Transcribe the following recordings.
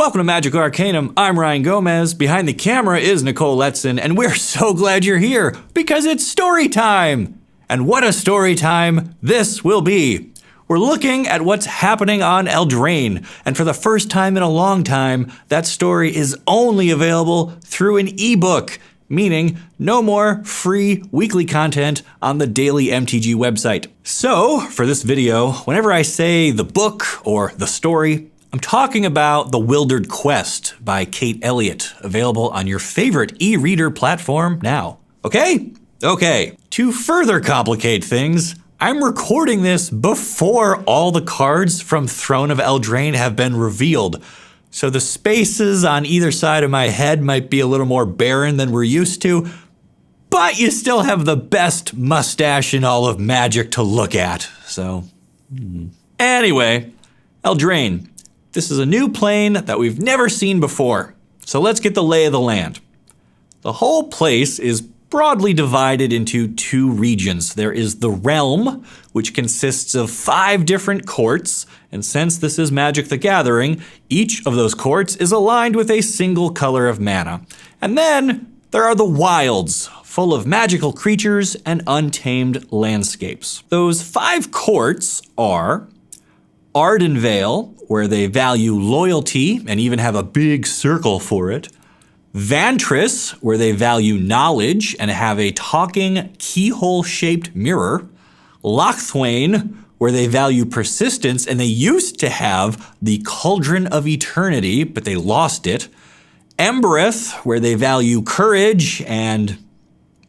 Welcome to Magic Arcanum. I'm Ryan Gomez. Behind the camera is Nicole Letson, and we're so glad you're here because it's story time. And what a story time this will be. We're looking at what's happening on Eldraine, and for the first time in a long time, that story is only available through an ebook, meaning no more free weekly content on the daily MTG website. So, for this video, whenever I say the book or the story, I'm talking about The Wildered Quest by Kate Elliott, available on your favorite e-reader platform now. Okay? Okay. To further complicate things, I'm recording this before all the cards from Throne of Eldraine have been revealed. So the spaces on either side of my head might be a little more barren than we're used to, but you still have the best mustache in all of Magic to look at. So, anyway, Eldraine. This is a new plane that we've never seen before. So let's get the lay of the land. The whole place is broadly divided into two regions. There is the realm, which consists of 5 different courts, and since this is Magic the Gathering, each of those courts is aligned with a single color of mana. And then there are the wilds, full of magical creatures and untamed landscapes. Those 5 courts are Ardenvale, where they value loyalty and even have a big circle for it. Vantress, where they value knowledge and have a talking keyhole-shaped mirror. Lochthwain, where they value persistence and they used to have the Cauldron of Eternity, but they lost it. Embereth, where they value courage and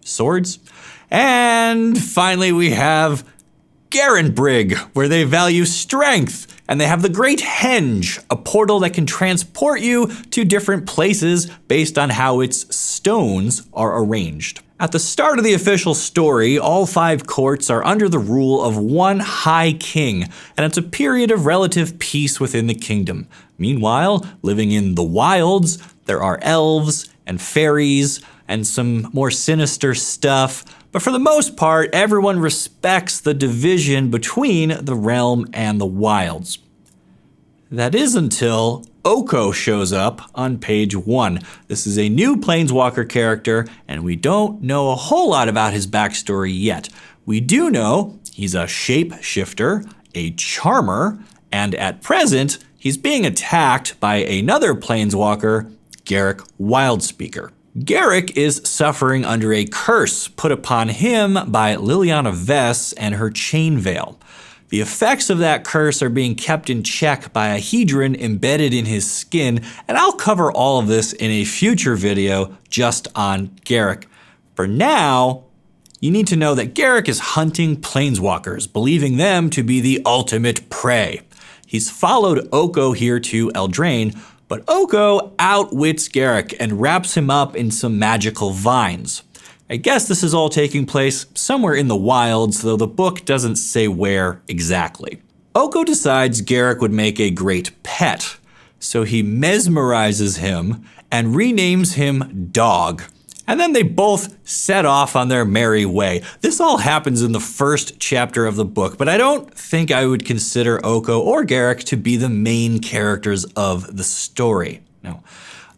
swords. And finally we have Garenbrig, where they value strength, and they have the Great Henge, a portal that can transport you to different places based on how its stones are arranged. At the start of the official story, all 5 courts are under the rule of one High King, and it's a period of relative peace within the kingdom. Meanwhile, living in the wilds, there are elves and fairies and some more sinister stuff. But for the most part, everyone respects the division between the realm and the wilds. That is until Oko shows up on page 1. This is a new Planeswalker character, and we don't know a whole lot about his backstory yet. We do know he's a shapeshifter, a charmer, and at present, he's being attacked by another Planeswalker, Garruk Wildspeaker. Garruk is suffering under a curse put upon him by Liliana Vess and her Chain Veil. The effects of that curse are being kept in check by a Hedron embedded in his skin, and I'll cover all of this in a future video just on Garruk. For now, you need to know that Garruk is hunting Planeswalkers, believing them to be the ultimate prey. He's followed Oko here to Eldraine, but Oko outwits Garruk and wraps him up in some magical vines. I guess this is all taking place somewhere in the wilds, though the book doesn't say where exactly. Oko decides Garruk would make a great pet, so he mesmerizes him and renames him Dog. And then they both set off on their merry way. This all happens in the first chapter of the book, but I don't think I would consider Oko or Garruk to be the main characters of the story. No.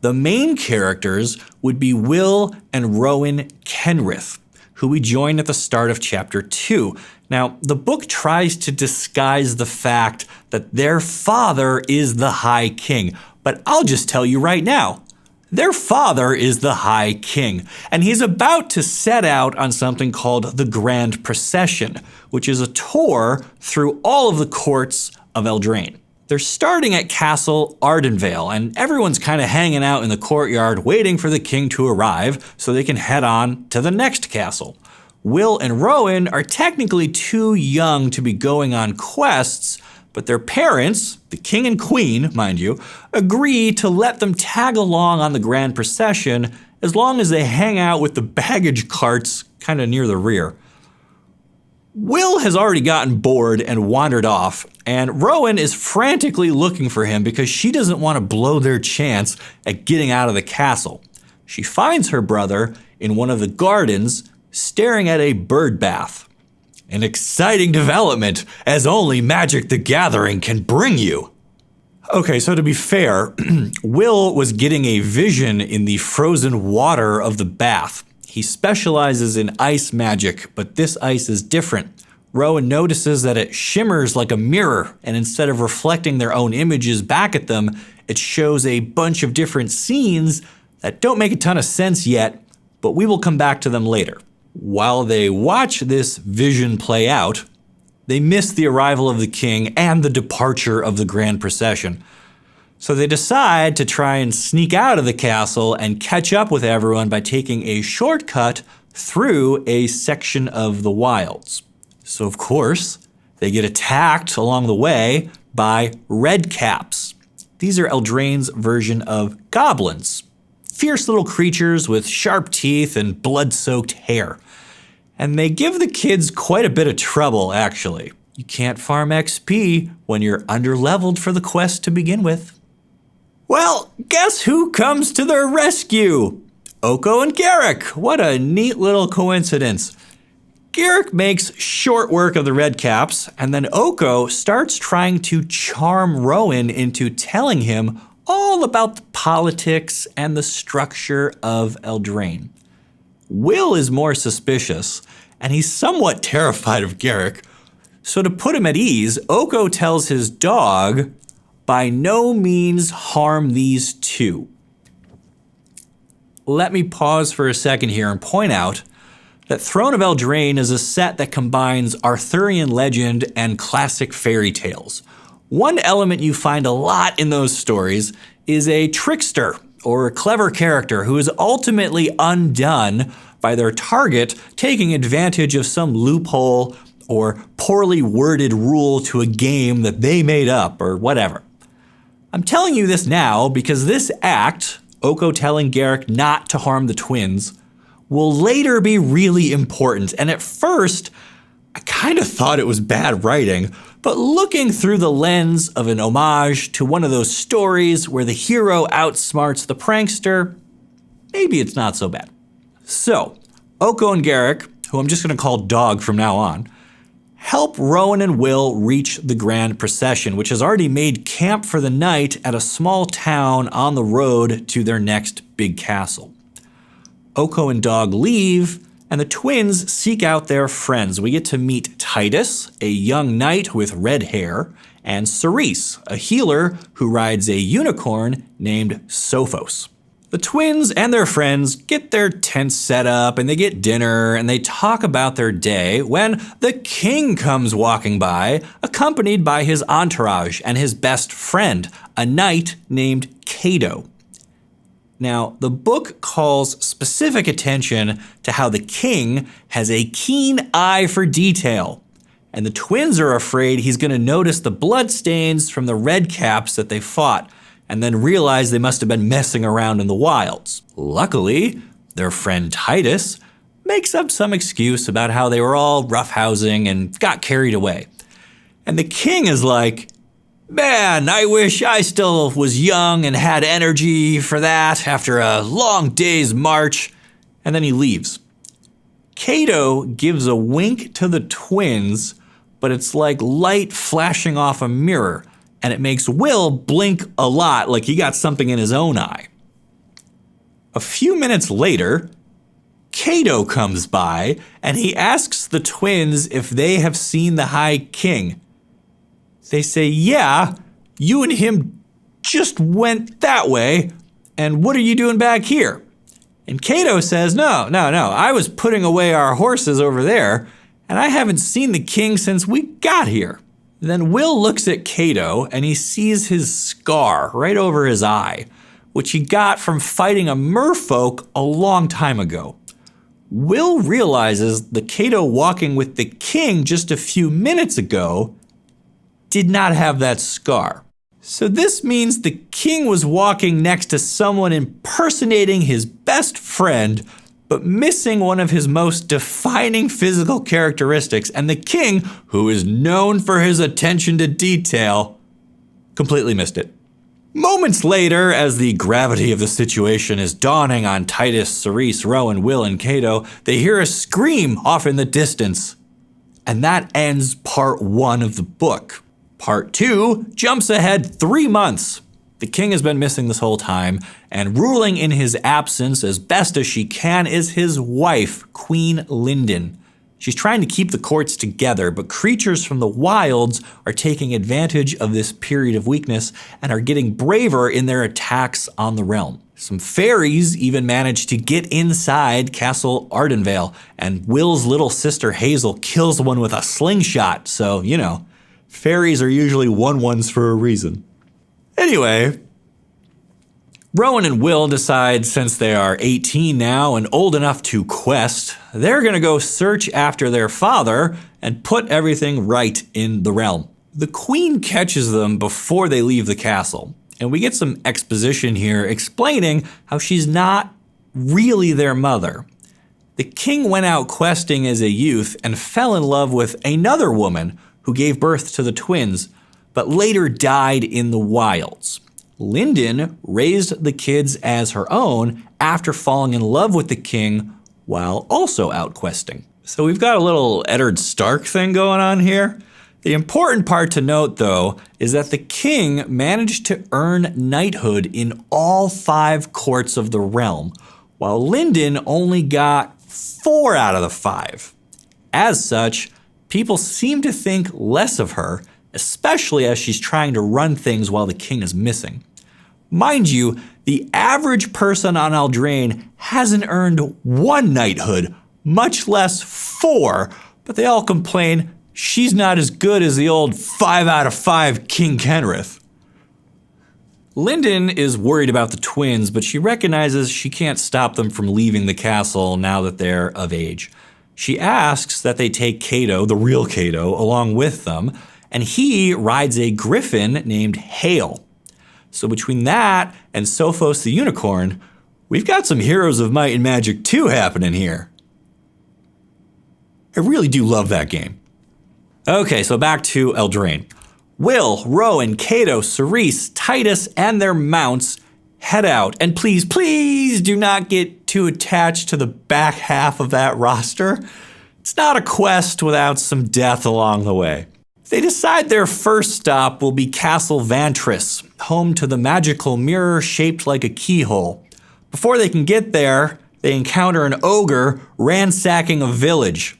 The main characters would be Will and Rowan Kenrith, who we join at the start of chapter 2. Now, the book tries to disguise the fact that their father is the High King, but I'll just tell you right now, their father is the High King, and he's about to set out on something called the Grand Procession, which is a tour through all of the courts of Eldraine. They're starting at Castle Ardenvale, and everyone's kind of hanging out in the courtyard waiting for the king to arrive so they can head on to the next castle. Will and Rowan are technically too young to be going on quests, but their parents, the king and queen, mind you, agree to let them tag along on the grand procession as long as they hang out with the baggage carts kind of near the rear. Will has already gotten bored and wandered off, and Rowan is frantically looking for him because she doesn't want to blow their chance at getting out of the castle. She finds her brother in one of the gardens staring at a bird bath. An exciting development, as only Magic the Gathering can bring you. Okay, so to be fair, Will was getting a vision in the frozen water of the bath. He specializes in ice magic, but this ice is different. Rowan notices that it shimmers like a mirror, and instead of reflecting their own images back at them, it shows a bunch of different scenes that don't make a ton of sense yet, but we will come back to them later. While they watch this vision play out, they miss the arrival of the king and the departure of the grand procession. So they decide to try and sneak out of the castle and catch up with everyone by taking a shortcut through a section of the wilds. So of course, they get attacked along the way by redcaps. These are Eldraine's version of goblins. Fierce little creatures with sharp teeth and blood-soaked hair. And they give the kids quite a bit of trouble, actually. You can't farm XP when you're underleveled for the quest to begin with. Well, guess who comes to their rescue? Oko and Garruk. What a neat little coincidence. Garruk makes short work of the redcaps, and then Oko starts trying to charm Rowan into telling him all about the politics and the structure of Eldraine. Will is more suspicious, and he's somewhat terrified of Garruk. So to put him at ease, Oko tells his dog, by no means harm these two. Let me pause for a second here and point out that Throne of Eldraine is a set that combines Arthurian legend and classic fairy tales. One element you find a lot in those stories is a trickster or a clever character who is ultimately undone by their target taking advantage of some loophole or poorly worded rule to a game that they made up or whatever. I'm telling you this now because this act, Oko telling Garruk not to harm the twins, will later be really important. And at first, I kind of thought it was bad writing, but looking through the lens of an homage to one of those stories where the hero outsmarts the prankster, maybe it's not so bad. So, Oko and Garruk, who I'm just going to call Dog from now on, help Rowan and Will reach the grand procession, which has already made camp for the night at a small town on the road to their next big castle. Oko and Dog leave, and the twins seek out their friends. We get to meet Titus, a young knight with red hair, and Cerise, a healer who rides a unicorn named Sophos. The twins and their friends get their tents set up, and they get dinner, and they talk about their day when the king comes walking by, accompanied by his entourage and his best friend, a knight named Cato. Now, the book calls specific attention to how the king has a keen eye for detail, and the twins are afraid he's going to notice the bloodstains from the redcaps that they fought, and then realize they must have been messing around in the wilds. Luckily, their friend Titus makes up some excuse about how they were all roughhousing and got carried away. And the king is like, man, I wish I still was young and had energy for that after a long day's march. And then he leaves. Cato gives a wink to the twins, but it's like light flashing off a mirror, and it makes Will blink a lot like he got something in his own eye. A few minutes later, Cato comes by, and he asks the twins if they have seen the High King. They say, yeah, you and him just went that way, and what are you doing back here? And Cato says, no, I was putting away our horses over there, and I haven't seen the king since we got here. Then Will looks at Cato, and he sees his scar right over his eye, which he got from fighting a merfolk a long time ago. Will realizes the Cato walking with the king just a few minutes ago did not have that scar. So this means the king was walking next to someone impersonating his best friend, but missing one of his most defining physical characteristics, and the king, who is known for his attention to detail, completely missed it. Moments later, as the gravity of the situation is dawning on Titus, Cerise, Rowan, Will, and Cato, they hear a scream off in the distance. And that ends part 1 of the book. Part 2 jumps ahead 3 months. The king has been missing this whole time, and ruling in his absence as best as she can is his wife, Queen Linden. She's trying to keep the courts together, but creatures from the wilds are taking advantage of this period of weakness and are getting braver in their attacks on the realm. Some fairies even manage to get inside Castle Ardenvale, and Will's little sister Hazel kills one with a slingshot, so, you know, fairies are usually 1/1s for a reason. Anyway, Rowan and Will decide, since they are 18 now and old enough to quest, they're going to go search after their father and put everything right in the realm. The queen catches them before they leave the castle, and we get some exposition here explaining how she's not really their mother. The king went out questing as a youth and fell in love with another woman who gave birth to the twins, but later died in the wilds. Linden raised the kids as her own after falling in love with the king while also out questing. So we've got a little Eddard Stark thing going on here. The important part to note, though, is that the king managed to earn knighthood in all 5 courts of the realm, while Linden only got 4 out of the 5. As such, people seem to think less of her, especially as she's trying to run things while the king is missing. Mind you, the average person on Eldraine hasn't earned 1 knighthood, much less 4, but they all complain she's not as good as the old 5 out of 5 King Kenrith. Linden is worried about the twins, but she recognizes she can't stop them from leaving the castle now that they're of age. She asks that they take Cato, the real Cato, along with them, and he rides a griffin named Hale. So between that and Sophos the Unicorn, we've got some Heroes of Might and Magic 2 happening here. I really do love that game. Okay, so back to Eldraine. Will, Rowan, Cato, Cerise, Titus, and their mounts head out. And please, please do not get too attached to the back half of that roster. It's not a quest without some death along the way. They decide their first stop will be Castle Vantris, home to the magical mirror shaped like a keyhole. Before they can get there, they encounter an ogre ransacking a village.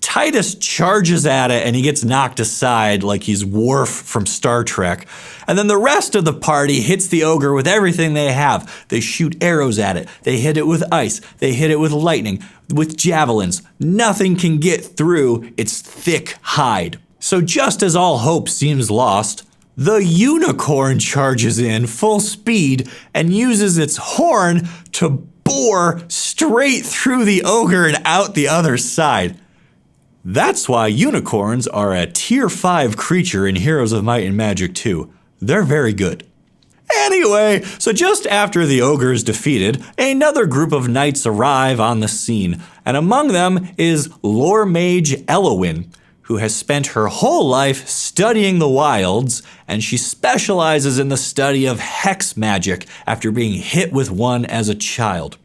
Titus charges at it and he gets knocked aside like he's Worf from Star Trek. And then the rest of the party hits the ogre with everything they have. They shoot arrows at it. They hit it with ice. They hit it with lightning, with javelins. Nothing can get through its thick hide. So just as all hope seems lost, the unicorn charges in full speed and uses its horn to bore straight through the ogre and out the other side. That's why unicorns are a tier 5 creature in Heroes of Might and Magic 2. They're very good. Anyway, so just after the ogre is defeated, another group of knights arrive on the scene, and among them is lore mage Elowin, who has spent her whole life studying the wilds, and she specializes in the study of hex magic after being hit with one as a child.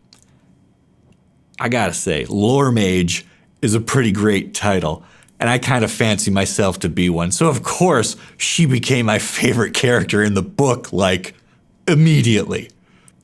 I gotta say, lore mage is a pretty great title, and I kind of fancy myself to be one, so of course she became my favorite character in the book, like, immediately.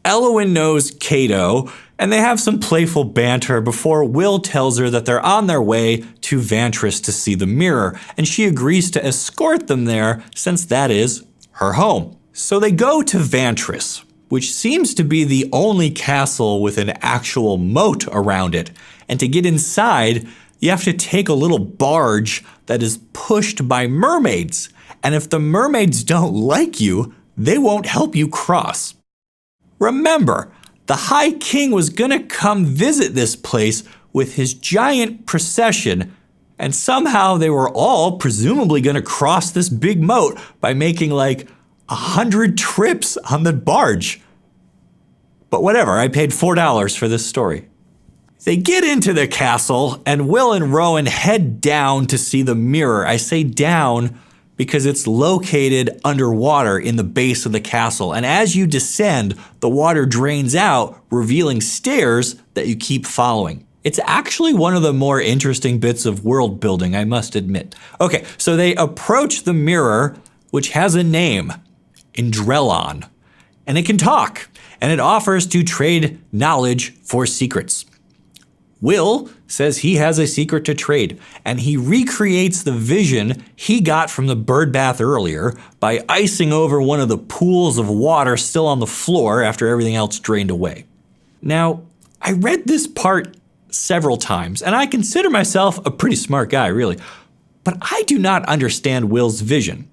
Elowin knows Cato, and they have some playful banter before Will tells her that they're on their way to Vantris to see the mirror, and she agrees to escort them there since that is her home. So they go to Vantris, which seems to be the only castle with an actual moat around it, and to get inside, you have to take a little barge that is pushed by mermaids, and if the mermaids don't like you, they won't help you cross. Remember, the High King was gonna come visit this place with his giant procession, and somehow they were all presumably gonna cross this big moat by making like 100 trips on the barge. But whatever, I paid $4 for this story. They get into the castle, and Will and Rowan head down to see the mirror. I say down because it's located underwater in the base of the castle. And as you descend, the water drains out, revealing stairs that you keep following. It's actually one of the more interesting bits of world building, I must admit. Okay, so they approach the mirror, which has a name, Indrellon, and it can talk, and it offers to trade knowledge for secrets. Will says he has a secret to trade, and he recreates the vision he got from the bird bath earlier by icing over one of the pools of water still on the floor after everything else drained away. Now, I read this part several times, and I consider myself a pretty smart guy, really, but I do not understand Will's vision.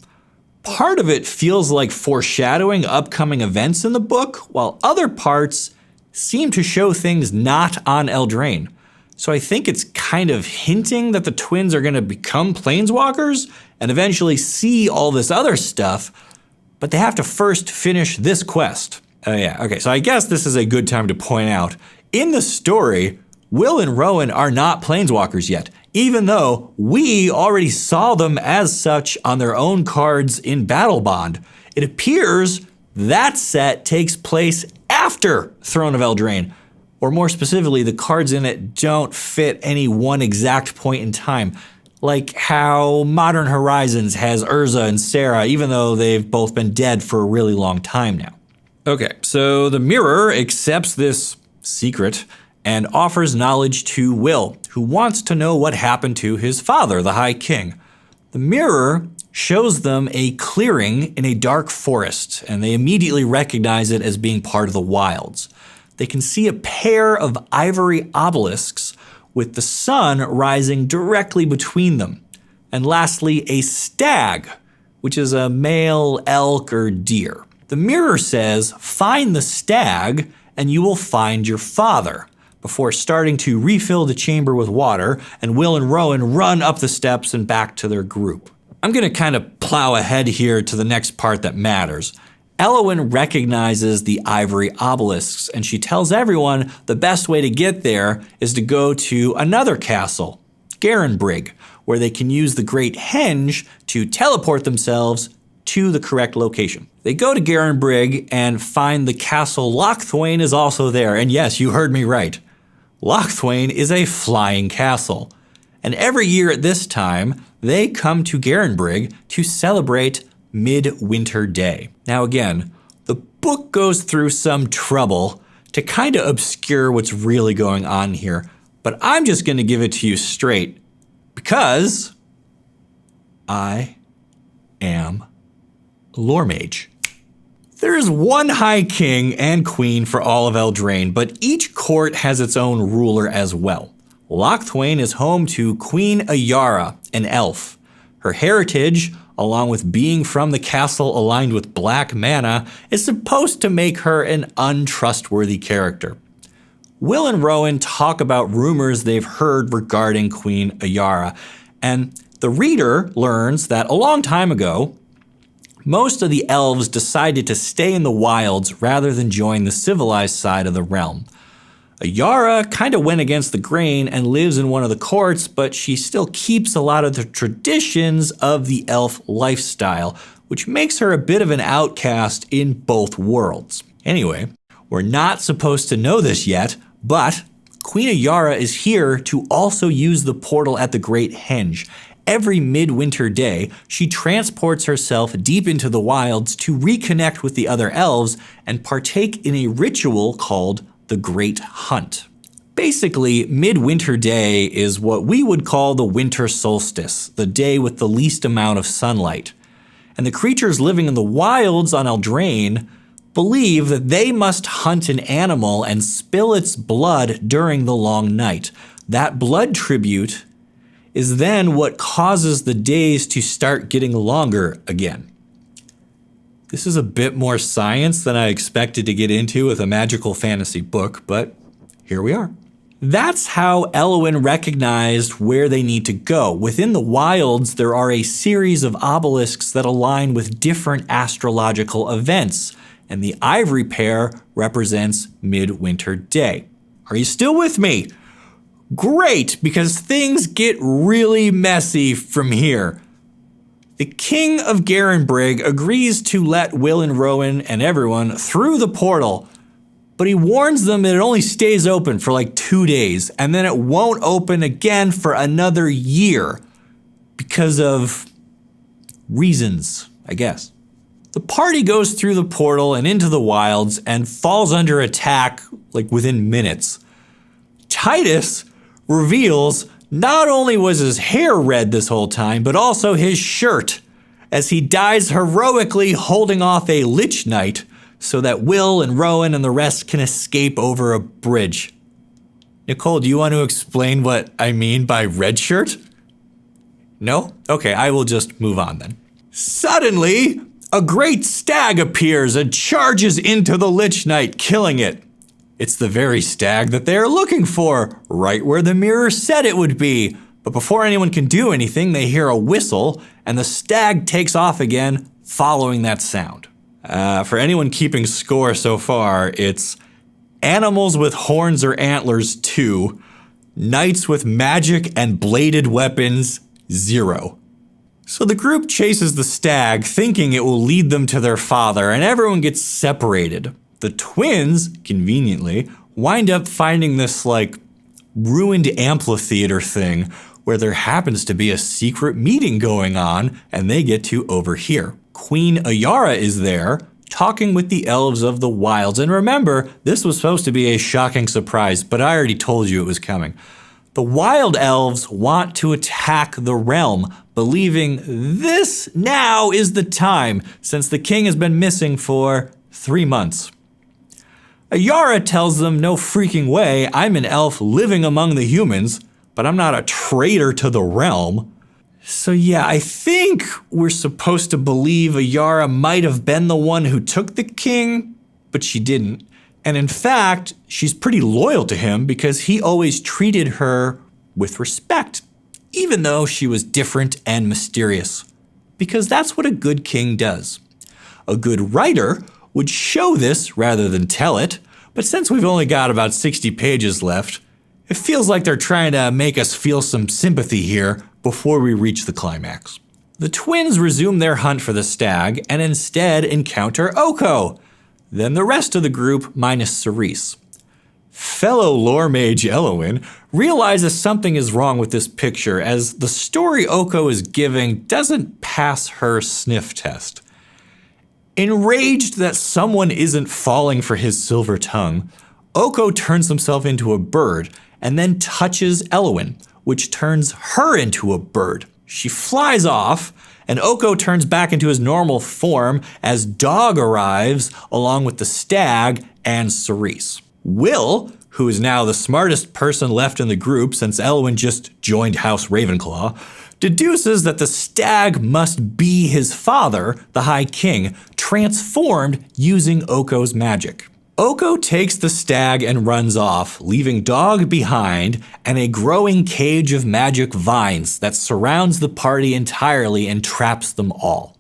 Part of it feels like foreshadowing upcoming events in the book, while other parts seem to show things not on Eldraine. So I think it's kind of hinting that the twins are going to become planeswalkers and eventually see all this other stuff, but they have to first finish this quest. Okay, so I guess this is a good time to point out, in the story, Will and Rowan are not planeswalkers yet, even though we already saw them as such on their own cards in Battle Bond. It appears that set takes place after Throne of Eldraine, or more specifically, the cards in it don't fit any one exact point in time, like how Modern Horizons has Urza and Sarah, even though they've both been dead for a really long time now. Okay, so the mirror accepts this secret and offers knowledge to Will, who wants to know what happened to his father, the High King. The mirror shows them a clearing in a dark forest, and they immediately recognize it as being part of the wilds. They can see a pair of ivory obelisks with the sun rising directly between them. And lastly, a stag, which is a male elk or deer. The mirror says, find the stag and you will find your father, before starting to refill the chamber with water, and Will and Rowan run up the steps and back to their group. I'm gonna kind of plow ahead here to the next part that matters. Elowyn recognizes the ivory obelisks, and she tells everyone the best way to get there is to go to another castle, Garenbrig, where they can use the Great Henge to teleport themselves to the correct location. They go to Garenbrig and find the castle Lochthwain is also there, and yes, you heard me right. Lochthwain is a flying castle, and every year at this time, they come to Garenbrig to celebrate Midwinter Day. Now again, the book goes through some trouble to kind of obscure what's really going on here, but I'm just going to give it to you straight because I am a lore mage. There's one High King and Queen for all of Eldraine, but each court has its own ruler as well. Lochthwain is home to Queen Ayara, an elf. Her heritage, along with being from the castle aligned with black mana, is supposed to make her an untrustworthy character. Will and Rowan talk about rumors they've heard regarding Queen Ayara, and the reader learns that a long time ago, most of the elves decided to stay in the wilds rather than join the civilized side of the realm. Ayara kind of went against the grain and lives in one of the courts, but she still keeps a lot of the traditions of the elf lifestyle, which makes her a bit of an outcast in both worlds. Anyway, we're not supposed to know this yet, but Queen Ayara is here to also use the portal at the Great Henge. Every midwinter day, she transports herself deep into the wilds to reconnect with the other elves and partake in a ritual called the Great Hunt. Basically, Midwinter Day is what we would call the winter solstice, the day with the least amount of sunlight. And the creatures living in the wilds on Eldraine believe that they must hunt an animal and spill its blood during the long night. That blood tribute is then what causes the days to start getting longer again. This is a bit more science than I expected to get into with a magical fantasy book, but here we are. That's how Elowyn recognized where they need to go. Within the wilds, there are a series of obelisks that align with different astrological events, and the ivory pair represents Midwinter Day. Are you still with me? Great, because things get really messy from here. The King of Garenbrig agrees to let Will and Rowan and everyone through the portal, but he warns them that it only stays open for like 2 days, and then it won't open again for another year because of reasons, I guess. The party goes through the portal and into the wilds and falls under attack like within minutes. Titus reveals not only was his hair red this whole time, but also his shirt, as he dies heroically holding off a Lich Knight so that Will and Rowan and the rest can escape over a bridge. Nicole, do you want to explain what I mean by red shirt? No? Okay, I will just move on then. Suddenly, a great stag appears and charges into the Lich Knight, killing it. It's the very stag that they are looking for, right where the mirror said it would be. But before anyone can do anything, they hear a whistle, and the stag takes off again, following that sound. For anyone keeping score so far, it's animals with horns or antlers 2, knights with magic and bladed weapons 0. So the group chases the stag, thinking it will lead them to their father, and everyone gets separated. The twins, conveniently, wind up finding this ruined amphitheater thing where there happens to be a secret meeting going on, and they get to overhear. Queen Ayara is there, talking with the elves of the wilds. And remember, this was supposed to be a shocking surprise, but I already told you it was coming. The wild elves want to attack the realm, believing this now is the time, since the king has been missing for 3 months. Ayara tells them, no freaking way, I'm an elf living among the humans, but I'm not a traitor to the realm. So yeah, I think we're supposed to believe Ayara might have been the one who took the king, but she didn't. And in fact, she's pretty loyal to him because he always treated her with respect, even though she was different and mysterious. Because that's what a good king does. A good writer would show this rather than tell it, but since we've only got about 60 pages left, it feels like they're trying to make us feel some sympathy here before we reach the climax. The twins resume their hunt for the stag and instead encounter Oko, then the rest of the group minus Cerise. Fellow lore mage Elowin realizes something is wrong with this picture as the story Oko is giving doesn't pass her sniff test. Enraged that someone isn't falling for his silver tongue, Oko turns himself into a bird and then touches Elowin, which turns her into a bird. She flies off, and Oko turns back into his normal form as Dog arrives along with the stag and Cerise. Will, who is now the smartest person left in the group since Elwyn just joined House Ravenclaw, deduces that the stag must be his father, the High King, transformed using Oko's magic. Oko takes the stag and runs off, leaving Dog behind and a growing cage of magic vines that surrounds the party entirely and traps them all.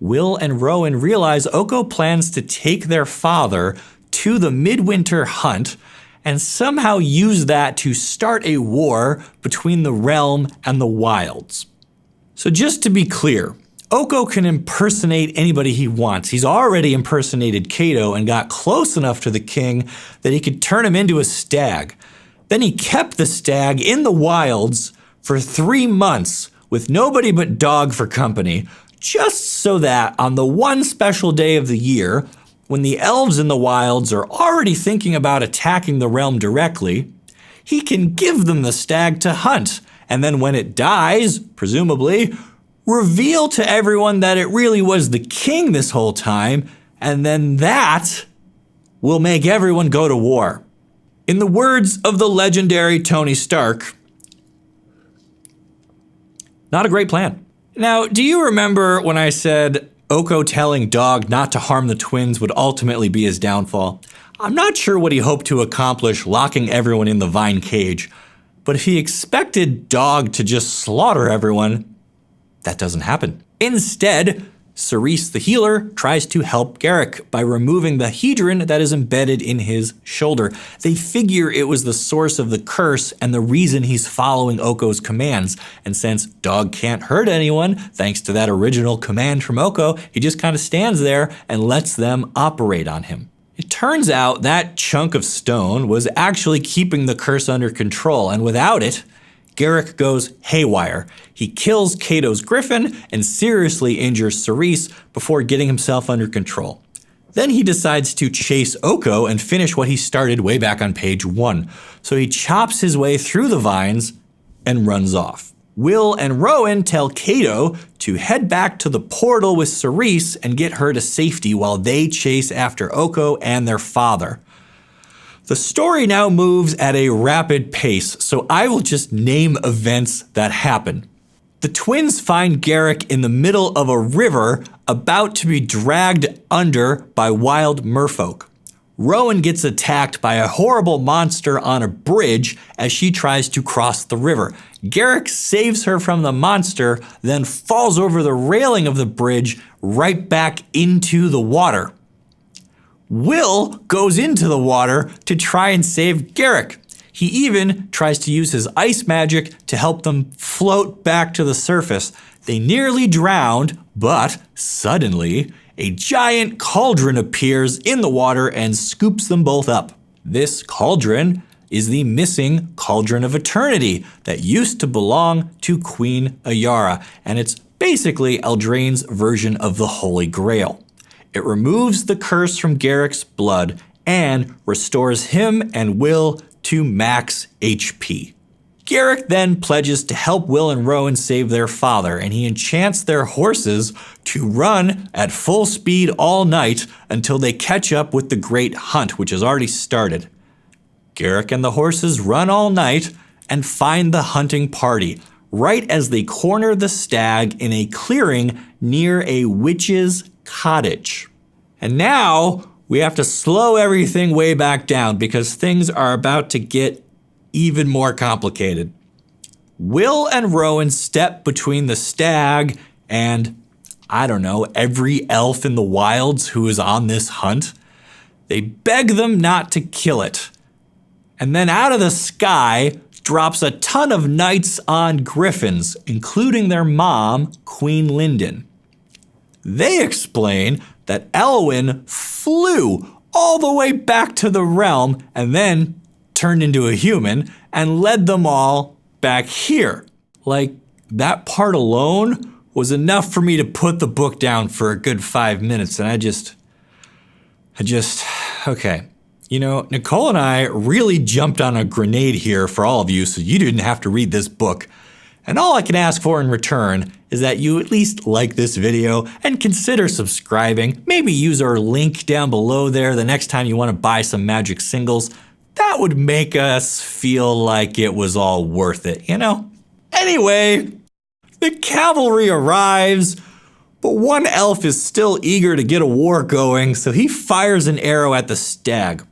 Will and Rowan realize Oko plans to take their father to the midwinter hunt and somehow use that to start a war between the realm and the wilds. So just to be clear, Oko can impersonate anybody he wants. He's already impersonated Cato and got close enough to the king that he could turn him into a stag. Then he kept the stag in the wilds for 3 months with nobody but Dog for company, just so that on the one special day of the year, when the elves in the wilds are already thinking about attacking the realm directly, he can give them the stag to hunt, and then when it dies, presumably, reveal to everyone that it really was the king this whole time, and then that will make everyone go to war. In the words of the legendary Tony Stark, not a great plan. Now, do you remember when I said Oko telling Dog not to harm the twins would ultimately be his downfall? I'm not sure what he hoped to accomplish locking everyone in the vine cage, but if he expected Dog to just slaughter everyone, that doesn't happen. Instead, Cerise the healer tries to help Garruk by removing the hedron that is embedded in his shoulder. They figure it was the source of the curse and the reason he's following Oko's commands. And since Dog can't hurt anyone, thanks to that original command from Oko, he just kind of stands there and lets them operate on him. It turns out that chunk of stone was actually keeping the curse under control, and without it, Garruk goes haywire. He kills Cato's griffin and seriously injures Cerise before getting himself under control. Then he decides to chase Oko and finish what he started way back on page 1. So he chops his way through the vines and runs off. Will and Rowan tell Cato to head back to the portal with Cerise and get her to safety while they chase after Oko and their father. The story now moves at a rapid pace, so I will just name events that happen. The twins find Garruk in the middle of a river about to be dragged under by wild merfolk. Rowan gets attacked by a horrible monster on a bridge as she tries to cross the river. Garruk saves her from the monster, then falls over the railing of the bridge right back into the water. Will goes into the water to try and save Garruk. He even tries to use his ice magic to help them float back to the surface. They nearly drowned, but suddenly a giant cauldron appears in the water and scoops them both up. This cauldron is the missing Cauldron of Eternity that used to belong to Queen Ayara, and it's basically Eldraine's version of the Holy Grail. It removes the curse from Garruk's blood and restores him and Will to max HP. Garruk then pledges to help Will and Rowan save their father, and he enchants their horses to run at full speed all night until they catch up with the Great Hunt, which has already started. Garruk and the horses run all night and find the hunting party, right as they corner the stag in a clearing near a witch's cottage. And now we have to slow everything way back down because things are about to get even more complicated. Will and Rowan step between the stag and, I don't know, every elf in the wilds who is on this hunt. They beg them not to kill it. And then out of the sky drops a ton of knights on griffins, including their mom, Queen Linden. They explain that Elwyn flew all the way back to the realm and then turned into a human and led them all back here. Like, that part alone was enough for me to put the book down for a good 5 minutes, and I just, okay. You know, Nicole and I really jumped on a grenade here for all of you so you didn't have to read this book. And all I can ask for in return is that you at least like this video and consider subscribing. Maybe use our link down below there the next time you want to buy some Magic singles. That would make us feel like it was all worth it, you know? Anyway, the cavalry arrives, but one elf is still eager to get a war going, so he fires an arrow at the stag.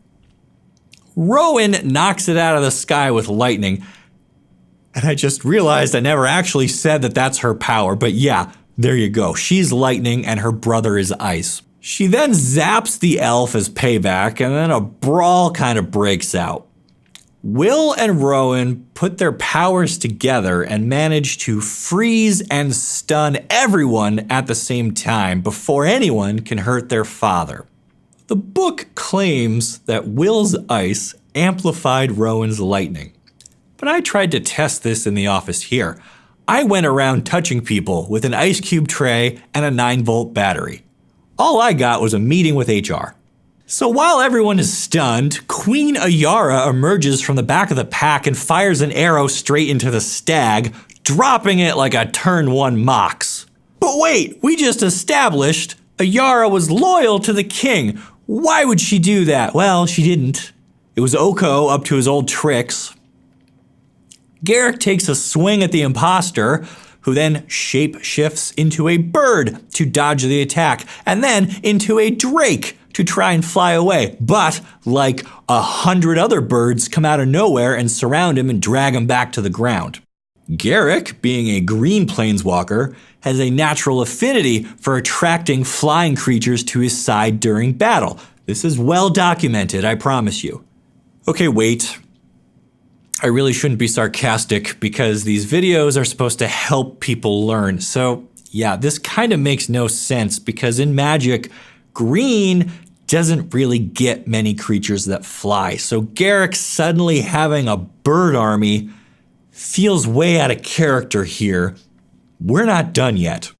Rowan knocks it out of the sky with lightning, and I just realized I never actually said that that's her power, but yeah, there you go. She's lightning and her brother is ice. She then zaps the elf as payback, and then a brawl kind of breaks out. Will and Rowan put their powers together and manage to freeze and stun everyone at the same time before anyone can hurt their father. The book claims that Will's ice amplified Rowan's lightning. But I tried to test this in the office here. I went around touching people with an ice cube tray and a 9-volt battery. All I got was a meeting with HR. So while everyone is stunned, Queen Ayara emerges from the back of the pack and fires an arrow straight into the stag, dropping it like a turn 1 Mox. But wait, we just established Ayara was loyal to the king. Why would she do that? Well, she didn't. It was Oko up to his old tricks. Garruk takes a swing at the imposter, who then shape-shifts into a bird to dodge the attack, and then into a drake to try and fly away. But, like 100 other birds, come out of nowhere and surround him and drag him back to the ground. Garruk, being a green planeswalker, has a natural affinity for attracting flying creatures to his side during battle. This is well documented, I promise you. Okay, wait. I really shouldn't be sarcastic because these videos are supposed to help people learn. So yeah, this kind of makes no sense because in Magic, green doesn't really get many creatures that fly. So Garruk suddenly having a bird army feels way out of character here. We're not done yet.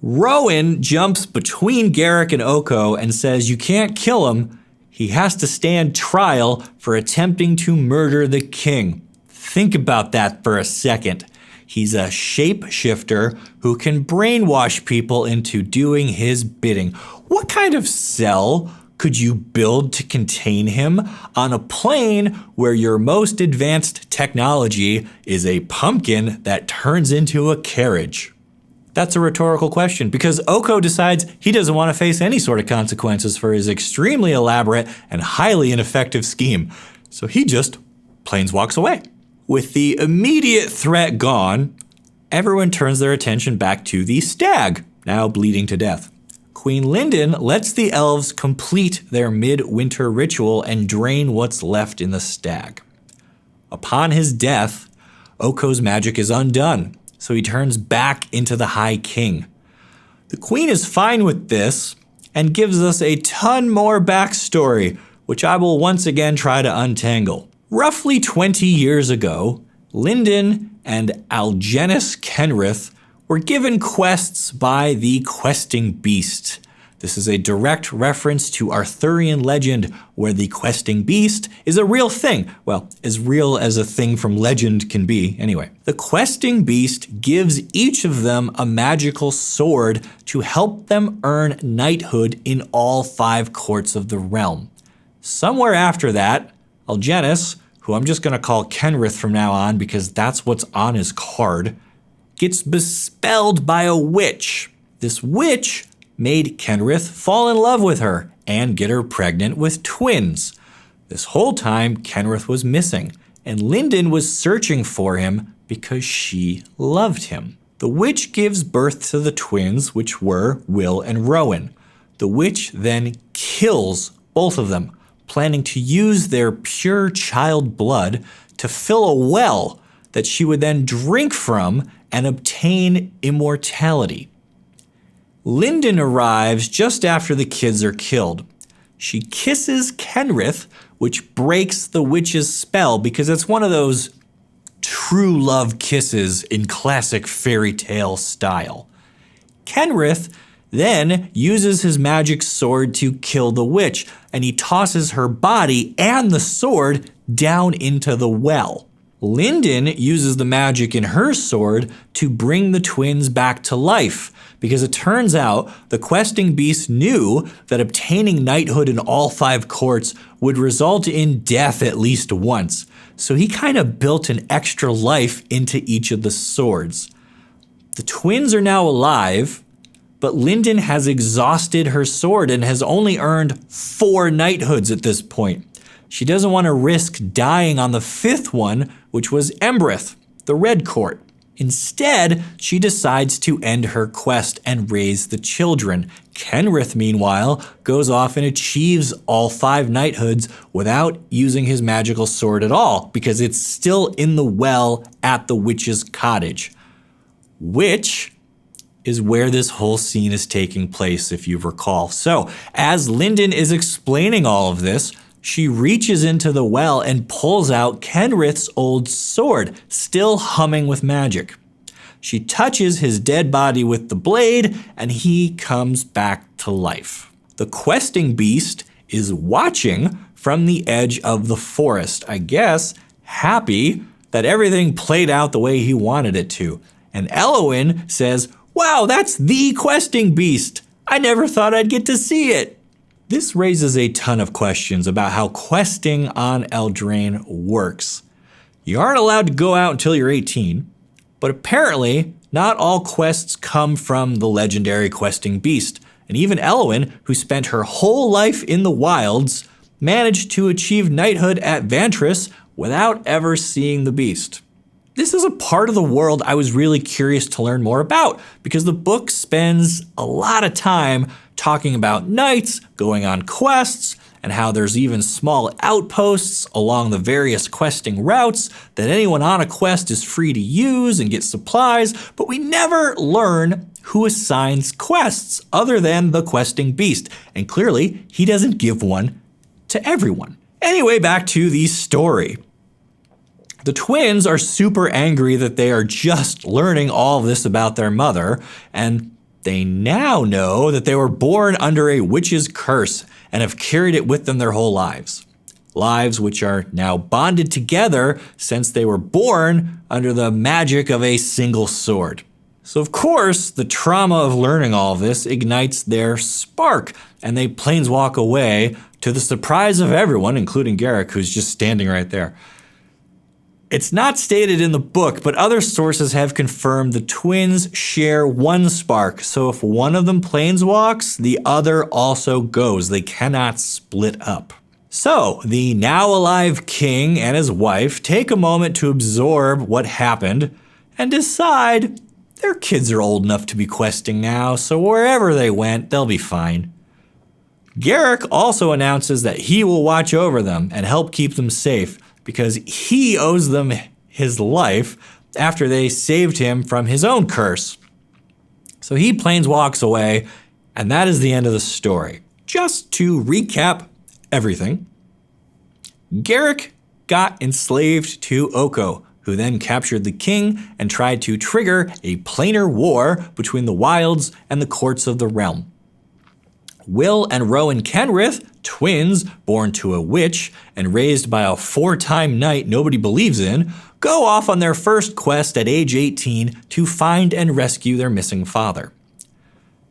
Rowan jumps between Garruk and Oko and says you can't kill him. He has to stand trial for attempting to murder the king. Think about that for a second. He's a shapeshifter who can brainwash people into doing his bidding. What kind of cell could you build to contain him on a plane where your most advanced technology is a pumpkin that turns into a carriage? That's a rhetorical question because Oko decides he doesn't want to face any sort of consequences for his extremely elaborate and highly ineffective scheme. So he just planeswalks away. With the immediate threat gone, everyone turns their attention back to the stag, now bleeding to death. Queen Linden lets the elves complete their midwinter ritual and drain what's left in the stag. Upon his death, Oko's magic is undone, so he turns back into the High King. The Queen is fine with this and gives us a ton more backstory, which I will once again try to untangle. Roughly 20 years ago, Linden and Algenis Kenrith were given quests by the Questing Beast. This is a direct reference to Arthurian legend where the Questing Beast is a real thing. Well, as real as a thing from legend can be, anyway. The Questing Beast gives each of them a magical sword to help them earn knighthood in all 5 courts of the realm. Somewhere after that, Algenis, who I'm just gonna call Kenrith from now on because that's what's on his card, gets bespelled by a witch. This witch made Kenrith fall in love with her and get her pregnant with twins. This whole time, Kenrith was missing, and Linden was searching for him because she loved him. The witch gives birth to the twins, which were Will and Rowan. The witch then kills both of them, planning to use their pure child blood to fill a well that she would then drink from and obtain immortality. Linden arrives just after the kids are killed. She kisses Kenrith, which breaks the witch's spell because it's one of those true love kisses in classic fairy tale style. Kenrith then uses his magic sword to kill the witch, and he tosses her body and the sword down into the well. Linden uses the magic in her sword to bring the twins back to life, because it turns out the Questing Beast knew that obtaining knighthood in all 5 courts would result in death at least once. So he kind of built an extra life into each of the swords. The twins are now alive, but Linden has exhausted her sword and has only earned 4 knighthoods at this point. She doesn't want to risk dying on the 5th one, which was Embereth, the Red Court. Instead, she decides to end her quest and raise the children. Kenrith, meanwhile, goes off and achieves all 5 knighthoods without using his magical sword at all, because it's still in the well at the witch's cottage. Which is where this whole scene is taking place, if you recall. So, as Linden is explaining all of this, she reaches into the well and pulls out Kenrith's old sword, still humming with magic. She touches his dead body with the blade, and he comes back to life. The Questing Beast is watching from the edge of the forest, I guess happy that everything played out the way he wanted it to. And Elowin says, "Wow, that's the Questing Beast! I never thought I'd get to see it!" This raises a ton of questions about how questing on Eldraine works. You aren't allowed to go out until you're 18, but apparently not all quests come from the legendary Questing Beast, and even Elowin, who spent her whole life in the wilds, managed to achieve knighthood at Vantress without ever seeing the beast. This is a part of the world I was really curious to learn more about, because the book spends a lot of time talking about knights, going on quests, and how there's even small outposts along the various questing routes that anyone on a quest is free to use and get supplies, but we never learn who assigns quests other than the questing beast, and clearly he doesn't give one to everyone. Anyway, back to the story. The twins are super angry that they are just learning all this about their mother, and they now know that they were born under a witch's curse and have carried it with them their whole lives. Lives which are now bonded together since they were born under the magic of a single sword. So of course, the trauma of learning all this ignites their spark, and they planeswalk away to the surprise of everyone, including Garruk, who's just standing right there. It's not stated in the book, but other sources have confirmed the twins share one spark, so if one of them planeswalks, the other also goes. They cannot split up. So, the now alive king and his wife take a moment to absorb what happened and decide their kids are old enough to be questing now, so wherever they went, they'll be fine. Garruk also announces that he will watch over them and help keep them safe, because he owes them his life after they saved him from his own curse. So he planeswalks away, and that is the end of the story. Just to recap everything, Garruk got enslaved to Oko, who then captured the king and tried to trigger a planar war between the wilds and the courts of the realm. Will and Rowan Kenrith, twins born to a witch and raised by a 4-time knight nobody believes in, go off on their first quest at age 18 to find and rescue their missing father.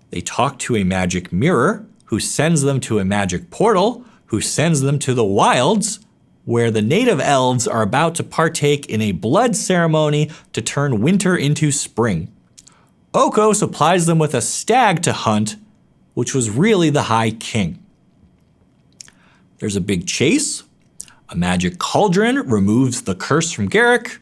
They talk to a magic mirror, who sends them to a magic portal, who sends them to the wilds, where the native elves are about to partake in a blood ceremony to turn winter into spring. Oko supplies them with a stag to hunt, which was really the High King. There's a big chase, a magic cauldron removes the curse from Garruk,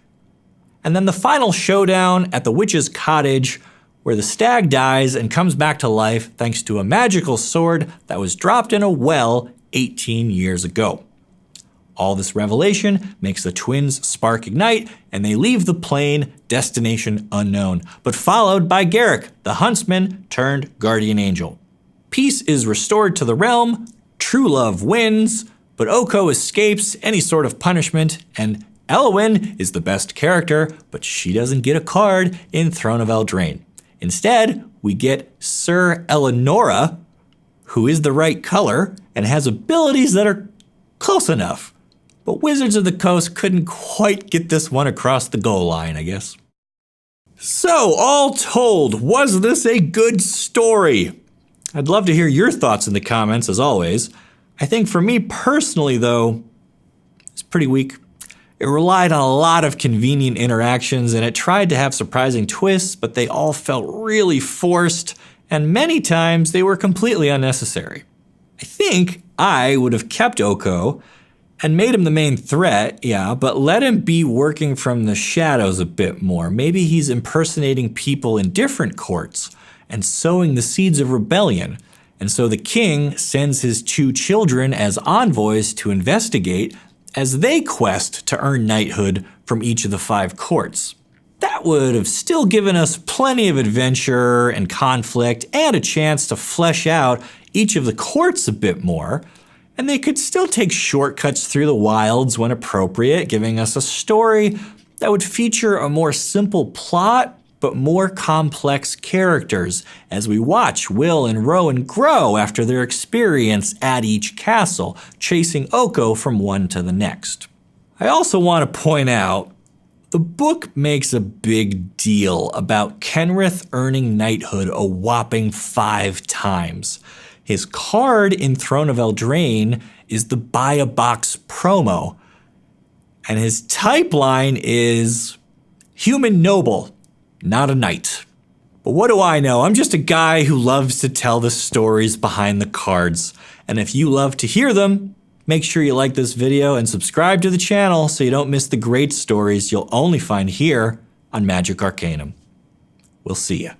and then the final showdown at the witch's cottage, where the stag dies and comes back to life thanks to a magical sword that was dropped in a well 18 years ago. All this revelation makes the twins' spark ignite, and they leave the plane, destination unknown, but followed by Garruk, the huntsman turned guardian angel. Peace is restored to the realm, true love wins, but Oko escapes any sort of punishment, and Elwyn is the best character, but she doesn't get a card in Throne of Eldraine. Instead, we get Sir Eleonora, who is the right color and has abilities that are close enough. But Wizards of the Coast couldn't quite get this one across the goal line, I guess. So, all told, was this a good story? I'd love to hear your thoughts in the comments, as always. I think for me personally, though, it's pretty weak. It relied on a lot of convenient interactions, and it tried to have surprising twists, but they all felt really forced, and many times they were completely unnecessary. I think I would have kept Oko and made him the main threat, yeah, but let him be working from the shadows a bit more. Maybe he's impersonating people in different courts and sowing the seeds of rebellion. And so the king sends his 2 children as envoys to investigate as they quest to earn knighthood from each of the 5 courts. That would have still given us plenty of adventure and conflict and a chance to flesh out each of the courts a bit more, and they could still take shortcuts through the wilds when appropriate, giving us a story that would feature a more simple plot but more complex characters as we watch Will and Rowan grow after their experience at each castle, chasing Oko from one to the next. I also want to point out, the book makes a big deal about Kenrith earning knighthood a whopping 5 times. His card in Throne of Eldraine is the Buy a Box promo, and his type line is human noble, not a knight. But what do I know? I'm just a guy who loves to tell the stories behind the cards. And if you love to hear them, make sure you like this video and subscribe to the channel so you don't miss the great stories you'll only find here on Magic Arcanum. We'll see ya.